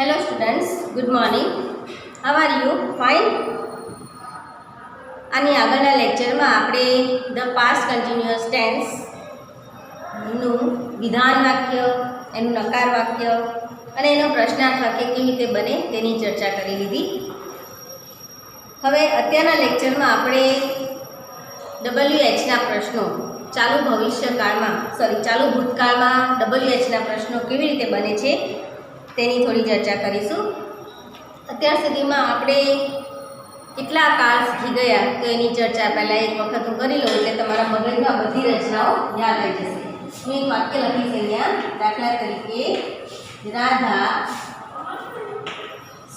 Hello students, good morning. How are you? Fine? આની આગળના લેક્ચરમાં આપણે ધ પાસ્ટ કન્ટિન્યુઅસ ટેન્સ નું વિધાન વાક્ય, એનું નકાર વાક્ય અને એનો પ્રશ્નાર્થ વાક્ય કેવી રીતે બને તેની ચર્ચા કરી લીધી. હવે અત્યારના લેક્ચરમાં આપણે WHના પ્રશ્નો ચાલુ ભૂતકાળમાં WHના પ્રશ્નો કેવી રીતે બને છે તેની થોડી ચર્ચા કરીશું. અત્યાર સુધીમાં આપણે કેટલા કાળ શીખી ગયા તો એની ચર્ચા પહેલાં એક વખત હું કરી લઉં એટલે તમારા મગજમાં બધી રચનાઓ યાદ આવી જશે. હું એક વાક્ય લખીશ અહીંયા. દાખલા તરીકે, રાધા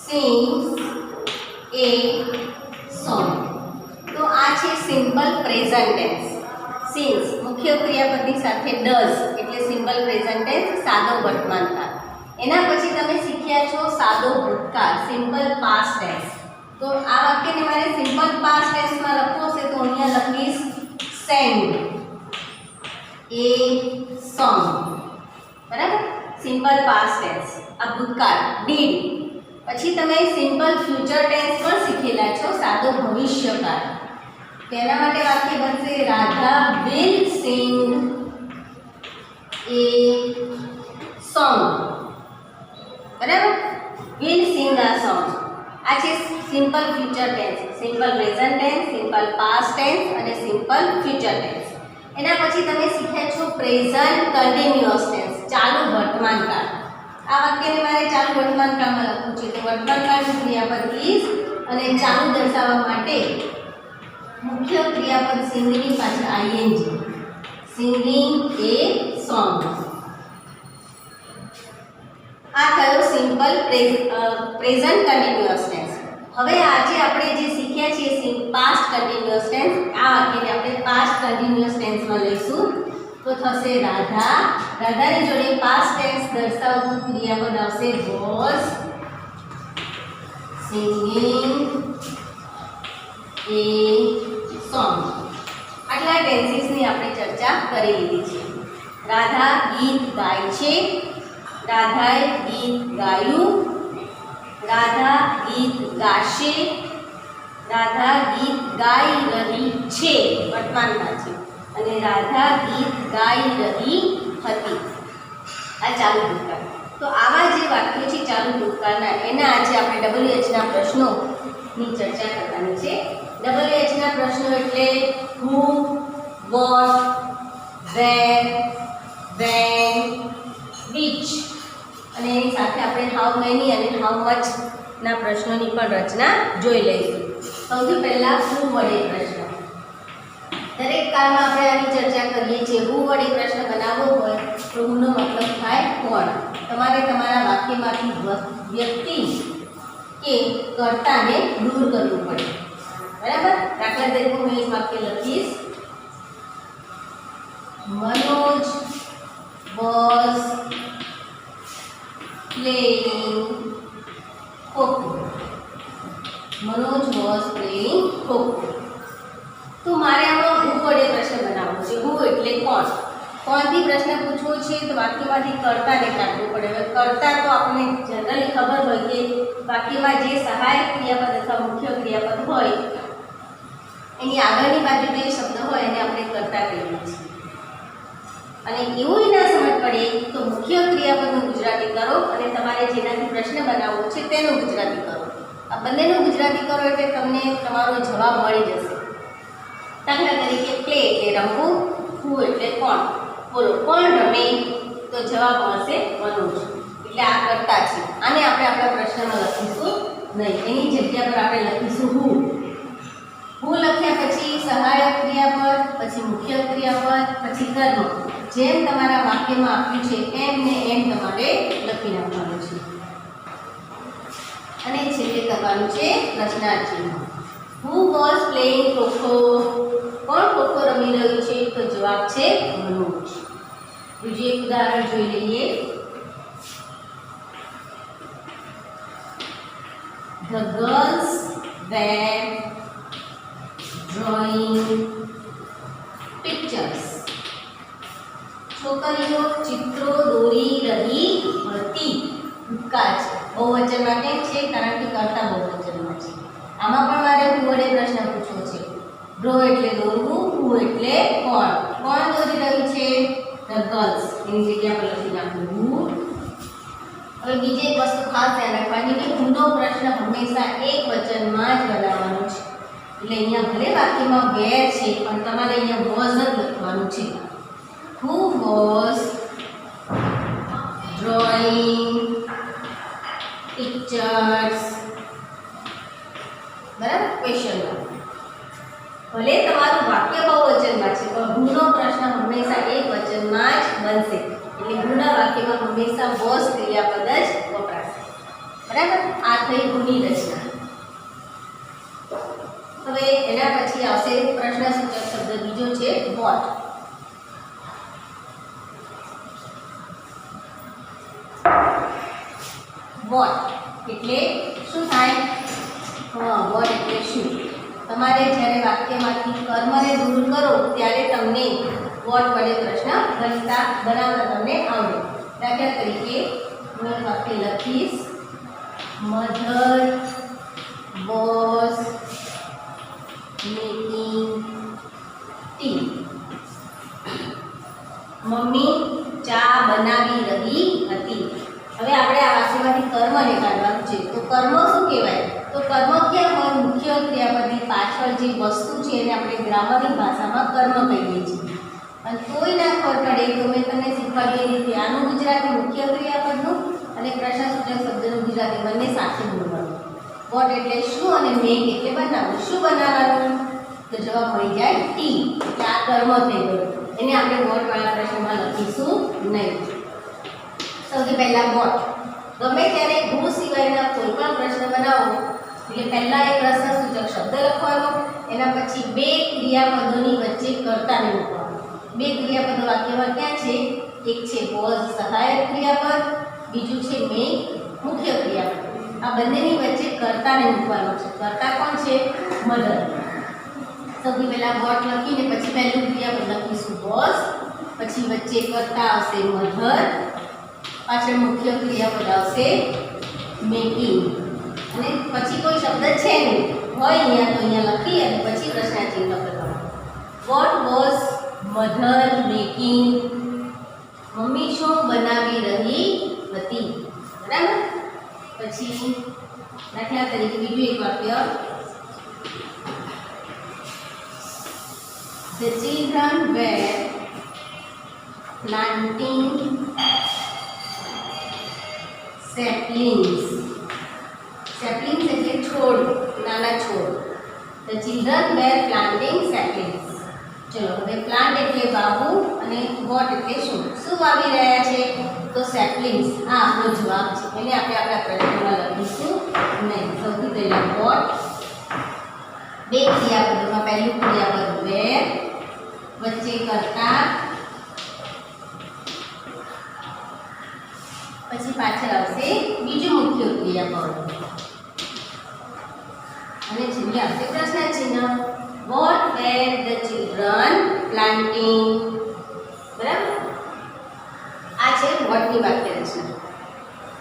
સિંગ્સ એ સોંગ. તો આ છે સિમ્પલ પ્રેઝન્ટ ટેન્સ. સિંગ્સ મુખ્ય ક્રિયાપદની સાથે ડઝ એટલે સિમ્પલ પ્રેઝન્ટ ટેન્સ, સાદો વર્તમાન કાળ. એના પછી તમે શીખ્યા છો સાદો ભૂતકાળ, સિમ્પલ પાસ્ટ ટેન્સ. તો આ વાક્યને મારે સિમ્પલ પાસ્ટ ટેન્સમાં લખવો છે તો અહીંયા લખીશ સેંગ એ સોંગ. બરાબર, સિમ્પલ પાસ્ટ ટેન્સ આ ભૂતકાળ ડીડ. પછી તમે સિમ્પલ ફ્યુચર ટેન્સ પણ શીખેલા છો, સાદો ભવિષ્યકાળ. તેના માટે વાક્ય બનશે Radha will sing a song. બરાબર, વિલ સિંગ આ સોંગ. આ છે simple future tense, simple present tense, simple past tense અને સિમ્પલ ફ્યુચર ટેન્સ. એના પછી તમે શીખ્યા છો પ્રેઝન્ટ કન્ટિન્યુઅસ ટેન્સ, ચાલુ વર્તમાન કાળ. આ વાક્યને મારે ચાલુ વર્તમાન કાળમાં લખવું છે તો વર્તમાન કાળનું ક્રિયાપદ ઇઝ અને ચાલુ દર્શાવવા માટે મુખ્ય ક્રિયાપદ સિંગની પાછળ આઈએનજી. સિંગિંગ એ સોંગ. આ થયો સિમ્પલ પ્રેઝન્ટ કન્ટિન્યુઅસ ટેન્સ. હવે આજે આપણે જે શીખ્યા છીએ પાસ્ટ કન્ટિન્યુઅસ ટેન્સ, આ વાક્યને આપણે પાસ્ટ કન્ટિન્યુઅસ ટેન્સમાં લઈશું તો થશે રાધા. રાધાની જોડે પાસ્ટ ટેન્સ દર્શાવતું ક્રિયાપદ આવશે વોઝ સિંગિંગ એ સોંગ. આટલા ટેન્સીસની આપણે ચર્ચા કરી લીધી છે. રાધા ગીત ગાય છે, રાધાએ ગીત ગાયું, રાધા ગીત ગાશે, રાધા ગીત ગાઈ રહી છે વર્તમાનકાળ છે, અને રાધા ગીત ગાઈ રહી હતી. આ ચાલુ ભૂતકાળ. તો આવા જે વાક્યો છે ચાલુ ભૂતકાળના, એના આજે આપણે WHના પ્રશ્નોની ચર્ચા કરવાની છે. WHના પ્રશ્નો એટલે હુ, વોટ, વેર, વેન, વિચ અને એની સાથે આપણે હાઉ મેની અને હાઉ મચ ના પ્રશ્નોની પણ રચના જોઈ લઈશું. સૌથી પહેલા હુ વડે પ્રશ્ન. દરેક કાળમાં આપણે આની ચર્ચા કરીએ છીએ. હુ વડે પ્રશ્ન બનાવવો હોય તો હુનો મતલબ થાય કોણ. તમારે તમારા વાક્યમાંથી વ્યક્તિ કે કર્તાને દૂર કરવું પડે. બરાબર, દાખલા તરીકે હું એક વાક્ય લખીશ, Manoj was playing kho kho. Manoj was playing kho kho. તો મારે આમાં હું વડે પ્રશ્ન બનાવવો છે. હું એટલે કોણ. કોણથી પ્રશ્ન પૂછવો છે તો વાક્યમાંથી કર્તાને કાઢવું પડે. હવે કર્તા તો આપણને જનરલી ખબર હોય કે વાક્યમાં જે સહાયક ક્રિયાપદ અથવા મુખ્ય ક્રિયાપદ હોય એની આગળની બાજુ જે શબ્દ હોય એને આપણે કર્તા કહીએ છીએ. અને એવું ના સમજ પડે તો મુખ્ય ક્રિયાપદનું ગુજરાતી કરો અને તમારે જેનાથી પ્રશ્ન બનાવવો છે તેનું ગુજરાતી કરો. આ બંનેનું ગુજરાતી કરો એટલે તમને તમારો જવાબ મળી જશે. દાખલા તરીકે પ્લે એટલે રમવું, હુ એટલે કોણ. બોલો કોણ રમે તો જવાબ મળશે મનોજ. એટલે આ કર્તા છે. આને આપણે આપણા પ્રશ્નમાં લખીશું નહીં, એની જગ્યા પર આપણે લખીશું હુ. હું લખ્યા પછી સહાયક ક્રિયાપદ, પછી મુખ્ય ક્રિયાપદ, પછી કર્મ. જેમ તમારા વાક્યમાં આપ્યું છે એમ ને એમ તમારે લખી નાખવાનું છે. અને છેલ્લે કરવાનું છે પ્રશ્નાર્થ ચિહ્ન. Who was playing kho kho. કોણ ખોખો રમી રહ્યું છે તો જવાબ છે મનોજ. બીજું એક ઉદાહરણ જોઈ લઈએ. The girls were drawing pictures. છોકરીઓ ચિત્રો દોરી રહી હતી. ભૂતકાળ છે. બહુવચનમાં કેમ છે? કારણ કે કર્તા બહુવચનમાં છે. આમાં પણ મારે હું વડે પ્રશ્ન પૂછવો છે. ડ્રો એટલે દોરવું, હુ એટલે કોણ. કોણ દોરી રહ્યું છે? The girls. એની જગ્યા પર લખી નાખું હુ. હવે બીજી એક વસ્તુ ખાસ ધ્યાન રાખવાની કે હુનો પ્રશ્ન હંમેશા એક વચનમાં જ બનાવવાનો છે. એટલે અહીંયા ભલે વાક્યમાં વેર છે પણ તમારે અહીંયા વોઝ જ લખવાનું છે. Who was drawing pictures. બરાબર? ક્વેશ્ચન ભલે તમારું વાક્ય બહુવચનમાં છે પણ હુનો પ્રશ્ન હંમેશા એક વચનમાં જ બનશે. એટલે હુના વાક્યમાં હંમેશા વોઝ ક્રિયાપદ જ વપરાશે. બરાબર? આ થઈ હુની રચના. હવે એના પછી આવશે પ્રશ્નસૂચક શબ્દ બીજો છે વોટ. વોટ એટલે શું થાય? વોટ એટલે શું? તમારે જ્યારે વાક્યમાંથી કર્મને દૂર કરો ત્યારે તમને વોટ વડે પ્રશ્ન બનાવતા તમને આવડે. દાખલા તરીકે હું એક વાક્ય લખીશ, mother was making T. Mummy ચા બનાવી રહી હતી. હવે આપણે આ વાક્યમાંથી કર્મને કાઢવાનું છે. તો કર્મ શું કહેવાય? તો કર્મ ક્યાં હોય? મુખ્ય ક્રિયાપદની પાછળ જે વસ્તુ છે એને આપણે ગ્રામરની ભાષામાં કર્મ કહીએ છીએ. અને કોઈ ના ખબર પડે તો મેં તમને શીખવાડી એ રીતે આનું ગુજરાતી મુખ્ય ક્રિયાપદનું અને પ્રશ્નસૂચક શબ્દનું ગુજરાતી બંને સાથે બોલવાનું. વોટ એટલે શું અને મેક એટલે બનાવવું. શું બનાવવાનું? તો જવાબ મળી જાય ટી. એટલે આ કર્મ થઈ ગયું. એને આપણે વોટ વાળા પ્રશ્નમાં લખીશું નહીં. સૌથી પહેલા વોટ. ગમે ત્યારે હુ સિવાયના કોઈ પણ પ્રશ્ન બનાવો એટલે પહેલા એક પ્રશ્નસૂચક શબ્દ લખવાનો, એના પછી બે ક્રિયાપદોની વચ્ચે કર્તાને મૂકવાનું. બે ક્રિયાપદો વાક્યમાં ક્યાં છે? એક છે વોઝ સહાયક ક્રિયાપદ, બીજું છે મેક મુખ્ય ક્રિયાપદ. આ બંનેની વચ્ચે કર્તાને મૂકવાનો છે. કર્તા કોણ છે? મધર. સૌથી પહેલા વોટ લખીને પછી પહેલું ક્રિયાપદ લખીશું વોઝ, પછી વચ્ચે કર્તા આવશે મધર, પાછળ મુખ્ય ક્રિયાપદ આવશે મેકિંગ, અને પછી કોઈ શબ્દ છે નહીં હોય અહીંયા તો અહીંયા લખી અને પછી પ્રશ્નાચિહ્ન કરવાનું. What was mother making? Mummy શું બનાવી રહી હતી? બરાબર? પછી દાખલા તરીકે બીજું એક વાક્ય, The children were planting saplings. Saplings એટલે છોડ, નાના છોડ. The children were planting saplings. ચલો હવે પ્લાન્ટ એટલે વાવવું અને વોટ એટલે શું? શું વાવી રહ્યા છે? તો સેપલિંગ્સ. આ આપણો જવાબ છે. એને આપણે આપણા પ્રશ્નમાં લખીશું નહીં. સૌથી પહેલા વોટ, બે ક્રિયાપદોમાં પહેલું ક્રિયાપદ વેર, વચ્ચે કર્તા, પછી પાછળ આવશે બીજું મુખ્ય ક્રિયાપદ અને છેલ્લે આવશે પ્રશ્નાચિહ્ન. What were the children planting? બરાબર? આ છે વોટની વાક્ય રચના.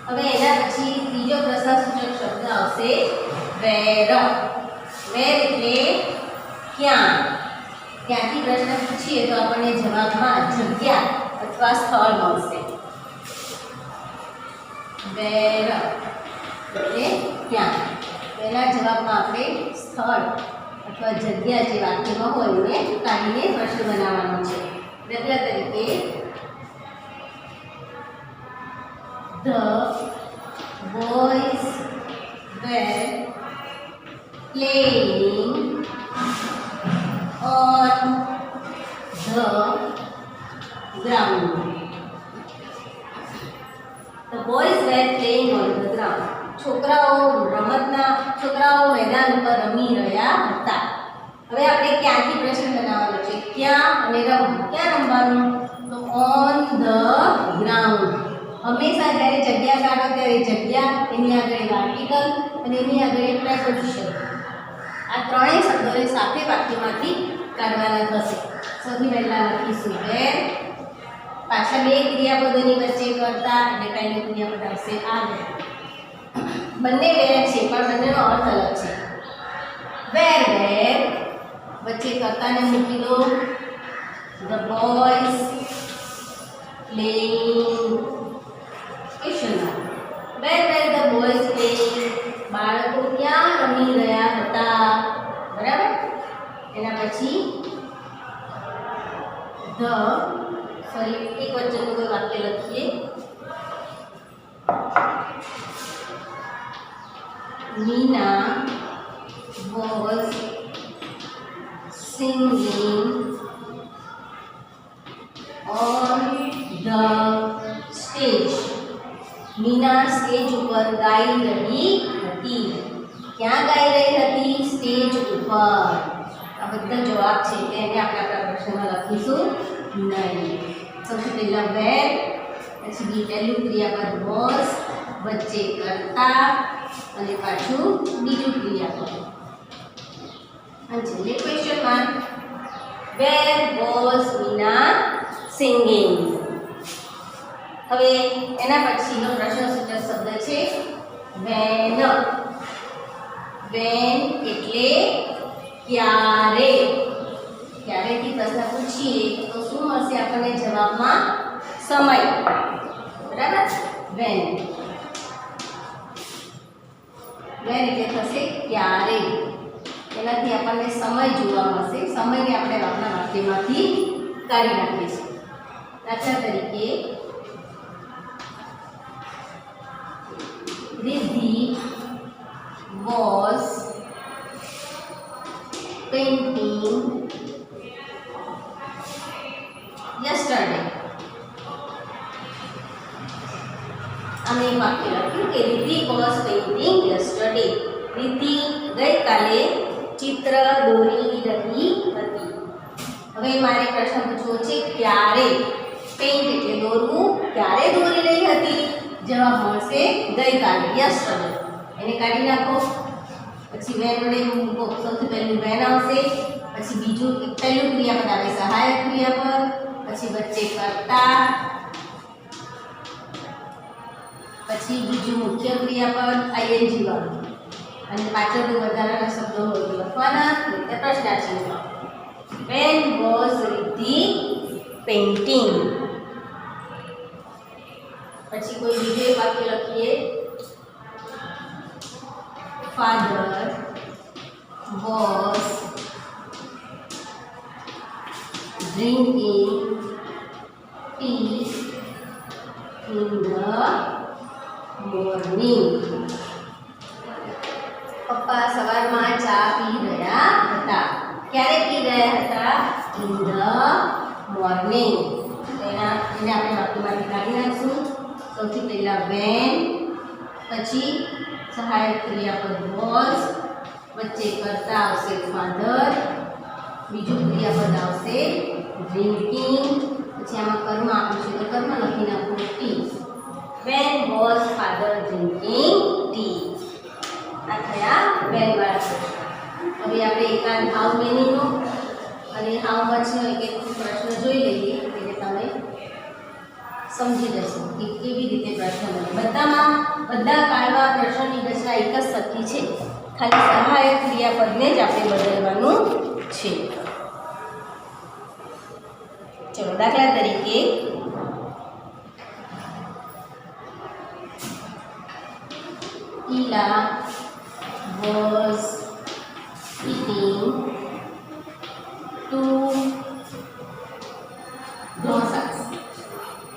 હવે એના પછી ત્રીજો પ્રશ્નસૂચક શબ્દ આવશે વેર. વેર એટલે ક્યાં. ત્યાંથી પ્રશ્ન પૂછીએ તો આપણને જવાબમાં જગ્યા અથવા સ્થળ મળશે. વેર એટલે ક્યાં. પહેલા જવાબમાં આપણે સ્થળ અથવા જગ્યા જે વાક્યમાં હોય એને કાઢીને પ્રશ્ન બનાવવાનો છે. દાખલા તરીકે The boys were playing on the ground. The boys were playing on the ground. છોકરાઓ મેદાન ઉપર રમી રહ્યા હતા. હવે આપણે ક્યાંથી પ્રશ્ન બનાવવાનો છે? ક્યાં અને રમવું. ક્યાં રમવાનું? તો ઓન ધ ગ્રાઉન્ડ. હંમેશા જ્યારે જગ્યા કાઢો ત્યારે જગ્યા, એની આગળ આર્ટિકલ અને એની આગળ પ્રેપોઝિશન. આ ત્રણેય શબ્દોને સાથે વાક્યમાંથી કાઢવાના થશે. સૌથી પહેલા લખીશું વેર, પાછા બે ક્રિયાપદોની વચ્ચે કરતા એટલે પહેલું ક્રિયાપદ આવશે આગળ, બંને વેર છે પણ બંનેનો અર્થ અલગ છે. વેર વેર વચ્ચે કર્તાને મૂકી દો. The boys playing. Question mark. Where were the boys playing? બાળકો ક્યાં રમી રહ્યા હતા? બરાબર. એના પછી એક વચનનું કોઈ વાક્ય લખીએ. Meena was singing on the stage. Meena stage ઉપર ગાઈ રહી હતી. ક્યાં ગાઈ રહી હતી? સ્ટેજ ઉપર. આ બધા જવાબ છે એટલે એને આપણે આપણા પ્રશ્નમાં લખીશું નહીં. સૌથી પહેલા વેર, પછી બી પહેલું ક્રિયાપદ વોઝ, વચ્ચે કરતા અને પાછું બીજું ક્રિયાપદ. અને છેલ્લે question mark. Where was Meena singing? હવે એના પછીનો પ્રશ્નસૂચક શબ્દ છે વેન. વેન એટલે ક્યારે. ક્યારેથી પ્રશ્ન પૂછીએ તો શું મળશે આપણને જવાબમાં? સમય. બરાબર. વેન. વેન એટલે થશે ક્યારે. એનાથી આપણને સમય જોવા મળશે. સમયને આપણે આપણા વાક્યમાંથી કાઢી નાખીશું. દાખલા તરીકે Riddhi was painting yesterday. અમે વાક્ય લખ્યું કે Riddhi was painting yesterday. Riddhi ગઈકાલે ચિત્ર દોરી રહી હતી. હવે મારે પ્રશ્ન પૂછવો છે ક્યારે. પેઇન્ટ એટલે દોરવું. ક્યારે દોરી રહી હતી? જવાબ મળશે ગઈકાલે, યસ્ટરડે. એને કાઢી નાખો. પછી વેન વડે મૂકો. સૌથી પહેલું વેન આવશે, પછી બીજું પહેલું ક્રિયાપદ આવે સહાયક ક્રિયાપદ, પછી વચ્ચે કર્તા, પછી બીજું મુખ્ય ક્રિયાપદ આઈએનજી વાળું, અને પાછળથી વધારાના શબ્દો હોય લખવાના, એટલે પ્રશ્નાર્થ ચિહ્ન. When was Riddhi painting? પછી કોઈ બીજું એક વાક્ય લખીએ. Father was drinking T in the morning. પપ્પા સવારમાં ચા પી રહ્યા હતા. ક્યારે પી રહ્યા હતા? In the morning. એને આપણે વાક્યમાંથી કાઢી નાખશું. સૌથી પહેલા વેન, પછી સહાયક ક્રિયાપદ વોઝ, વચ્ચે કરતા આવશે ફાધર, બીજું ક્રિયાપદ આવશે ડ્રિંકિંગ, પછી આમાં કર્મ આપ્યું છે તો કર્મ લખી નાખો T. When was father drinking T. આ થયા વેન વાળા. હવે આપણે એકાંત હાઉ મેનીનો અને હાઉ મચનો એક એક પ્રશ્ન જોઈ લઈએ એટલે તમે સમજી જશો કે કેવી રીતે પ્રશ્ન બને. બધા કાળમાં પ્રશ્નની રચના એક જ સરખી છે, ખાલી સહાયક ક્રિયાપદને જ આપણે બદલવાનું છે. ચલો દાખલા તરીકે ઈલા વોઝ eating 2 ઢોસાસ.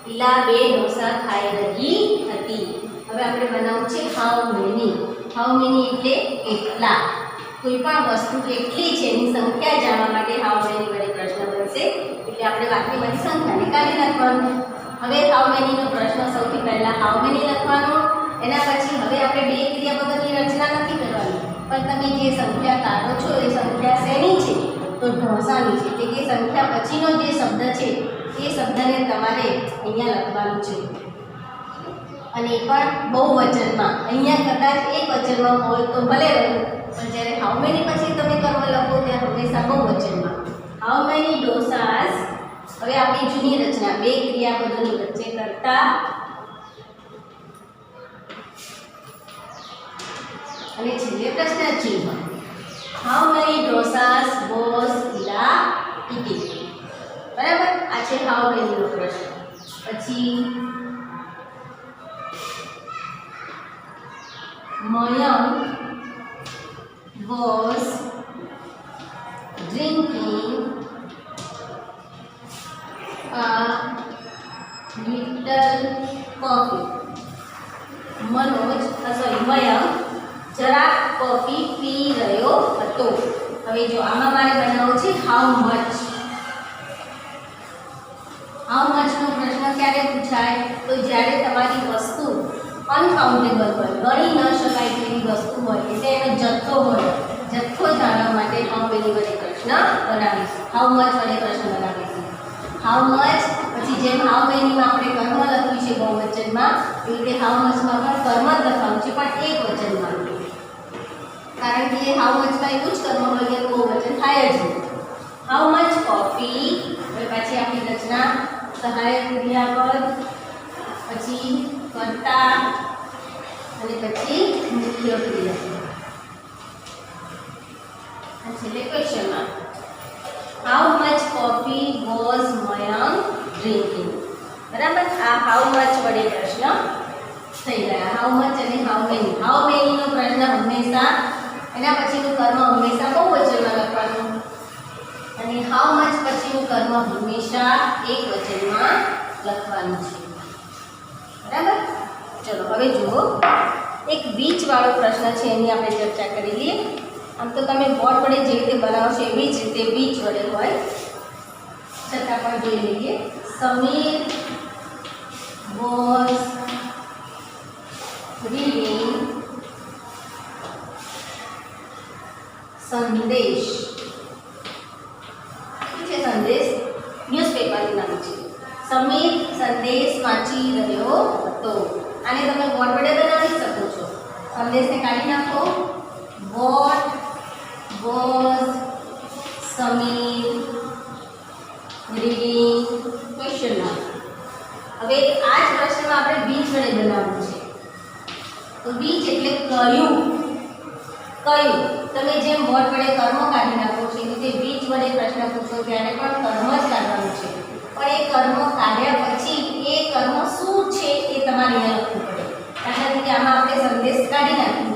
ઈલા 2 ઢોસા ખાઈ રહી હતી. હવે આપણે બનાવવું છે હાઉ મેની. હાઉ મેની એટલે કેટલા. કોઈ પણ વસ્તુ કેટલી છે એની સંખ્યા જાણવા માટે હાઉ મેની વડે પ્રશ્ન બનશે. એટલે આપણે વાક્યમાંથી સંખ્યાને કાઢી નાખવાનું. હવે હાઉ મેનીનો પ્રશ્ન સૌથી પહેલા હાઉ મેની લખવાનો. એના પછી હવે આપણે બે ક્રિયાપદોની રચના નથી કરવાની, પણ તમે જે સંખ્યા કાઢો છો એ સંખ્યા શેની છે? તો ઢોસાની છે. એટલે કે સંખ્યા પછીનો જે શબ્દ છે એ શબ્દને તમારે અહીંયા લખવાનું છે, અને એ પણ બહુવચનમાં. અહીંયા કદાચ એક વચનમાં હોય તો ભલે રહ્યું, પણ જ્યારે હાઉ મેની પછી તમે કર્મ લખો ત્યાં હંમેશા બહુવચનમાં. How many ડોસાસ. હવે આપણી જૂની રચના બે ક્રિયાપદોની વચ્ચે કરતા અને છેલ્લે પ્રશ્ન ચિહ્ન. How many dosas was Ila eating? બરાબર, આ છે હાઉ મેની નો પ્રશ્ન. પછી Mayank was drinking a little coffee. Mayank જરાક કોફી પી રહ્યો હતો. હવે જો આમાં મારે બનાવવું છે હાઉ મચ. હાઉ મચ નો પ્રશ્ન ક્યારે પૂછાય? તો જ્યારે તમારી વસ્તુ અનકાઉન્ટેબલ હોય, ગણી ન શકાય તેવી વસ્તુ હોય, એટલે એનો જથ્થો હોય. જથ્થો જાણવા માટે હાઉ મેની વડે પ્રશ્ન બનાવીશું, હાઉ મચ વડે પ્રશ્ન બનાવીશું. હાઉ મચ, પછી જેમ હાઉ મેનીમાં આપણે કર્મ લખ્યું છે બહુવચનમાં, એ રીતે હાઉ મચમાં પણ કર્મ જ લખવાનું છે, પણ એક વચનમાં. કારણ કે હાઉ મચમાં એવું જ કર્મ હોય કે બહુવચન થાય જ નહીં. હાઉ મચ કોફી, હવે પછી આપણી રચના સહાયક ક્રિયાપદ, પછી કર્તા અને પછી મુખ્ય ક્રિયાપદ. છેલ્લે question mark. How much coffee was Mayank drinking? બરાબર, આ હાઉ મચ વડે પ્રશ્ન થઈ ગયા. હાઉ મચ અને હાઉ મેની. હાઉ મેની નો પ્રશ્ન હંમેશા, એના પછીનું કર્મ હંમેશા બહુવચનમાં લખવાનું, અને હાઉ મચ પછીનું કર્મ હંમેશા એક વચનમાં લખવાનું છે. બરાબર, ચલો હવે જુઓ, એક વીજ વાળો પ્રશ્ન છે, એની આપણે ચર્ચા કરી લઈએ. આમ તો તમે બોર્ડ વડે જે રીતે બનાવશો એવી જ રીતે વીજ વડે હોય, છતાં પણ જોઈ લઈએ. સમીર વોઝ રીડિંગ સંદેશ. શું છે સંદેશ? ન્યૂઝપેપરનું નામ છે. સમીર સંદેશ વાંચી રહ્યો હતો. આને તમે બોર્ડ વડે બનાવી શકો છો. સંદેશને કાઢી નાખો. What was Sameer reading? Question mark. હવે આ જ પ્રશ્નમાં આપણે બીજ વડે બનાવવું છે. તો બીજ એટલે કયું. કયું તમે જેમ બોર્ડ વડે કર્મ કાઢી નાખો છો એ રીતે બીજ વડે પ્રશ્ન પૂછો ત્યારે પણ કર્મ જ કાઢવાનું છે. પણ એ કર્મ કાઢ્યા પછી એ કર્મ શું છે એ તમારે અહીંયા લખવું પડે. દાખલા તરીકે આમાં આપણે સંદેશ કાઢી નાખ્યું,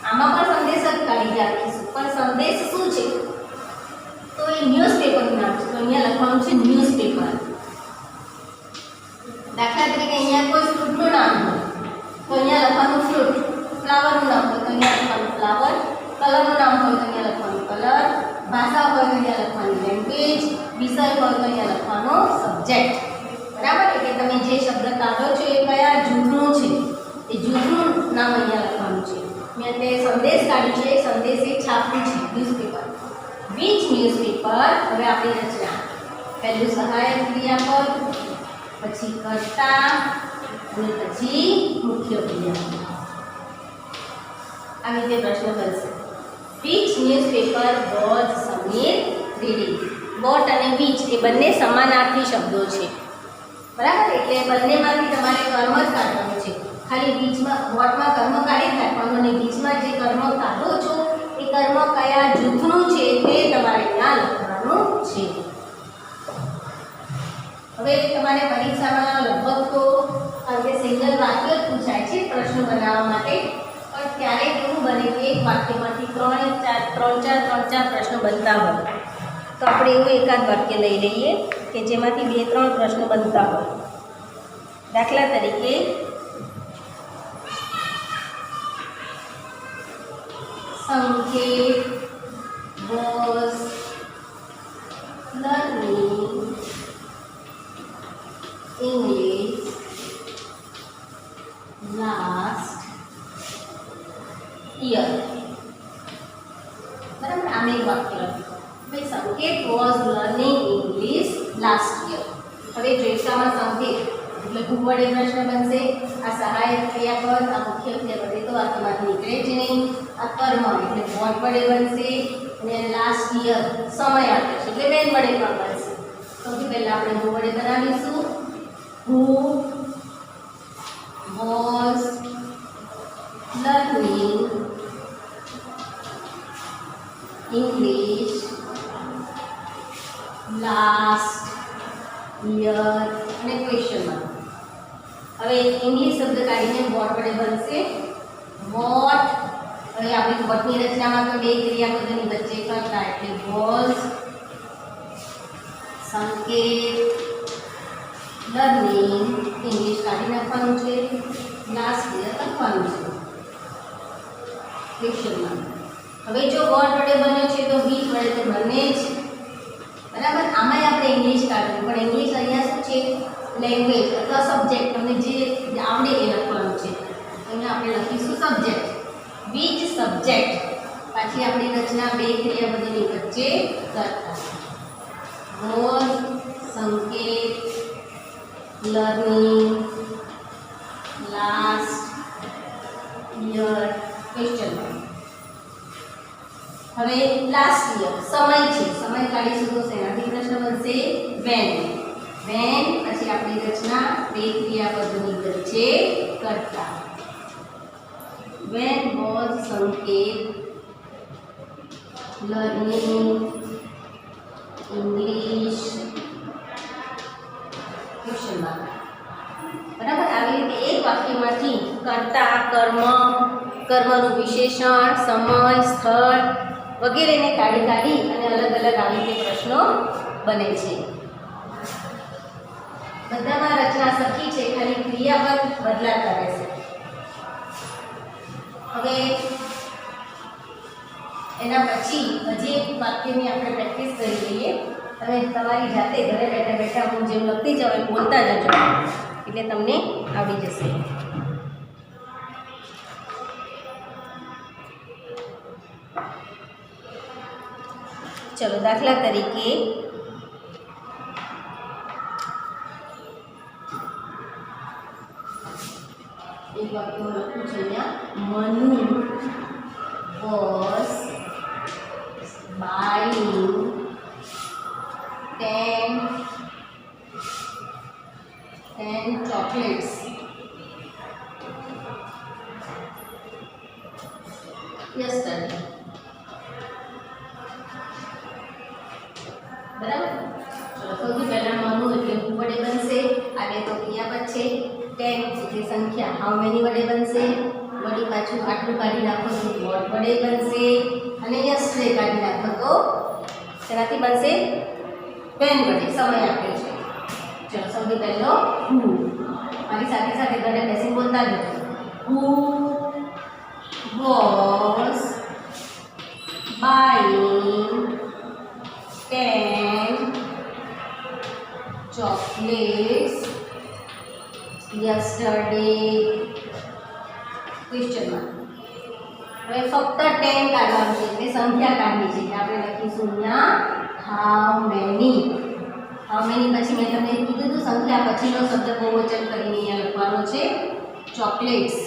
આમાં પણ સંદેશ જ કાઢી નાખીશું, પણ સંદેશ શું છે? તો એ ન્યૂઝપેપરનું નામ છે, તો અહીંયા લખવાનું છે ન્યૂઝપેપર. દાખલા તરીકે અહીંયા કોઈ ફ્રૂટનું નામ હોય તો અહીંયા લખવાનું ફ્રૂટ. ફ્લાવરનું નામ હોય તો અહીંયા લખવાનું ફ્લાવર. કલરનું નામ હોય તો અહીંયા લખવાનું કલર. ભાષા હોય તો અહીંયા લખવાની લેંગ્વેજ. વિષય હોય તો અહીંયા લખવાનો સબ્જેક્ટ. બરાબર, એટલે તમે જે શબ્દ કાઢો છો એ કયા જૂથનું છે એ જૂથનું નામ અહીંયા લખવાનું છે. મેં અત્યારે સંદેશ કાઢ્યું છે, સંદેશ એ છાપવું છે ન્યૂઝપેપર. Which newspaper? હવે આપણી રચના, પહેલું સહાયક ક્રિયાપદ, પછી કર્તા અને પછી મુખ્ય ક્રિયાપદ. આવી રીતે પ્રશ્ન બનશે. Which newspaper was Sameer reading? What અને વિચ એ બંને સમાનાર્થી શબ્દો છે. બરાબર, એટલે બંનેમાંથી તમારે કર્મ જ કાઢવાનું છે. ખાલી બીજમાં વોટમાં કર્મ કાઢી નાખવાનું અને બીજમાં જે કર્મ કાઢો છો એ કર્મ કયા જૂથનું છે તે તમારે ત્યાં લખવાનું છે. હવે તમારે પરીક્ષામાં લગભગ તો હવે સિંગલ વાક્ય જ પૂછાય છે પ્રશ્ન બનાવવા માટે, પણ ક્યારેક એવું બને કે એક વાક્યમાંથી ત્રણ ચાર પ્રશ્નો બનતા હોય તો આપણે એવું એકાદ વાક્ય લઈ લઈએ કે જેમાંથી 2-3 પ્રશ્નો બનતા હોય. દાખલા તરીકે સંકેત was learning English last year. બરાબર, આમ એક વાક્ય લખ્યું. ભાઈ સંકેત was learning English last year. હવે જોઈશામાં સંકેત એટલે હું વડે પ્રશ્ન બનશે. આ સહાયક ક્રિયાપદ, આ મુખ્ય ક્રિયાપદ એ તો વાક્યમાંથી નીકળે જ નહીં. આ કર્મ એટલે વોટ વડે બનશે અને લાસ્ટ યર સમય આપે છે એટલે વેન વડે પણ બનશે. સૌથી પહેલા આપણે હું વડે બનાવીશું. who was learning English last year અને ક્વેશ્ચન માર્ક. હવે ઇંગ્લિશ શબ્દ કાઢીને વોટ વડે બનશે વોટ. હવે આપણી વોટની રચનામાં તો બે ક્રિયાપદોની વચ્ચે કરતા એટલે વોઝ સંકેત લર્નિંગ ઇંગ્લિશ કાઢી નાખવાનું છે લાસ્ટ યર લખવાનું છે ક્વેશ્ચનમાં. હવે જો વોટ વડે બન્યો છે તો વિચ વડે તો બને જ બરાબર. આમાંય આપણે ઇંગ્લિશ કાઢવું પણ ઇંગ્લિશ અહીંયા શું છે લેંગ્વેજ અથવા સબ્જેક્ટ તમને જે આવડે એ લખવાનું છે. અહીંયા આપણે લખીશું સબ્જેક્ટ વિચ સબ્જેક્ટ. પાછી આપણી રચના બે ક્રિયાપદોની વચ્ચે કરતા વોઝ સંકેત learning last year question mark. હવે લાસ્ટ યર સમય છે. સમય કાઢીશું તો શેનાથી પ્રશ્ન બનશે વેન. વેન પછી આપણી રચના બે ક્રિયાપદોની વચ્ચે કરતા વેન વોઝ સંકેત લર્નિંગ ઇંગ્લિશ ક્વેશ્ચન માર્ક. બરાબર. આવી રીતે એક વાક્યમાંથી કર્તા કર્મ કર્મનું વિશેષણ સમય સ્થળ વગેરેને કાઢી અને અલગ અલગ આવી રીતે પ્રશ્નો બને છે. બધામાં રચના સરખી છે ખાલી ક્રિયાપદ બદલાતા રહેશે. હવે એના પછી હજી એક વાક્યની આપણે પ્રેક્ટિસ કરી લઈએ. તમે તમારી જાતે ઘરે બેઠા બેઠા હું જેમ લખતી જાઉં એ બોલતા જજો એટલે તમને આવડી જશે. ચલો દાખલા તરીકે એક વાક્ય લખું છું અહીંયા Manu was buying 10 chocolates yesterday. બરાબર. ચલો સૌથી પહેલા મનુ એટલે હું વડે બનશે. આને તો ક્રિયાપદ છે 10 એટલે સંખ્યા હાઉ મેની વડે બનશે. વળી પાછું આટલું કાઢી નાખો તો વોટ વડે બનશે અને યસ્ટરડે કાઢી નાખો તો શેનાથી બનશે વેન વડે. સમય આપ્યો છે. ચલો સૌથી પહેલો હુ. મારી સાથે સાથે ઘરે બેસીને બોલતા જજો. Who was buying 10 chocolates yesterday question mark. હવે ફક્ત 10 કાઢવાનું છે એટલે સંખ્યા કાઢવી છે. આપણે લખીશું અહીંયા હાઉ મેની. હાઉ મેની પછી મેં તમને કીધું હતું સંખ્યા પછીનો શબ્દ બહુવચન કરીને અહીંયા લખવાનો છે ચોકલેટ્સ.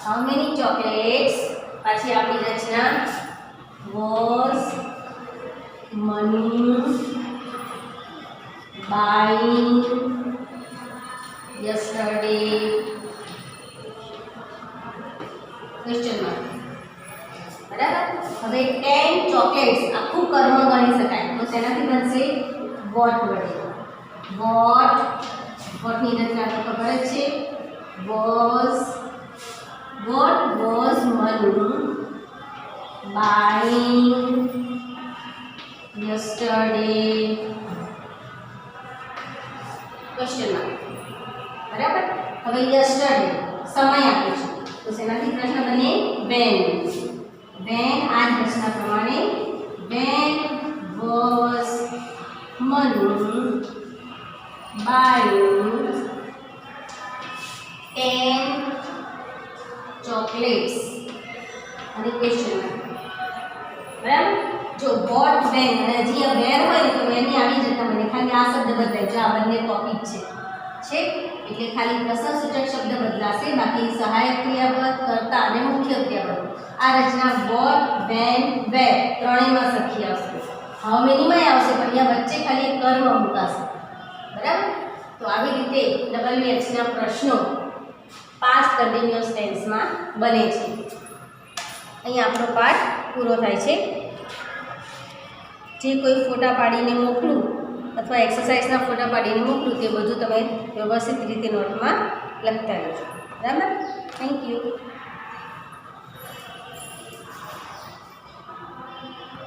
How many chocolates. પછી આપણી રચના was Manu buying yesterday question mark. બરાબર. હવે 10 ચોકલેટ્સ આખું કર્મ ગણી શકાય તો શેનાથી બનશે વોટ વડે. વોટ વોટની રચના તો ખબર જ છે was Manu buying yesterday question mark. બરાબર. હવે yesterday સમય આપ્યો છે તો શેનાથી પ્રશ્ન બને વેન. વેન આ જ રચના પ્રમાણે when was Manu buying 10 chocolates અને ક્વેશ્ચન માર્ક. બરાબર. જો વોટ વેન અને હજી વેર હોય તો વેની આવી જતા મને ખાલી આ શબ્દ બદલાય. જો આ બંને કોપી છે એટલે ખાલી પ્રશ્નસૂચક શબ્દ બદલાશે. બાકી સહાયક ક્રિયાપદ કર્તા અને મુખ્ય ક્રિયાપદ આ રચના વોટ વેન વેર ત્રણેયમાં સરખી આવશે. હાઉ મેનીમાં આવશે પણ અહીંયા વચ્ચે ખાલી કર્મ મુકાશે. બરાબર. તો આવી રીતે WH ના પ્રશ્નો પાસ્ટ કન્ટિન્યુઅસ ટેન્સમાં બને છે. અહીંયા આપણો પાઠ પૂરો થાય છે. જે કોઈ ફોટા પાડીને મોકલું અથવા એક્સરસાઇઝના ફોટા પાડીને મોકલું તે બધું તમે વ્યવસ્થિત રીતે નોટમાં લખતા રહેજો. બરાબર? Thank you.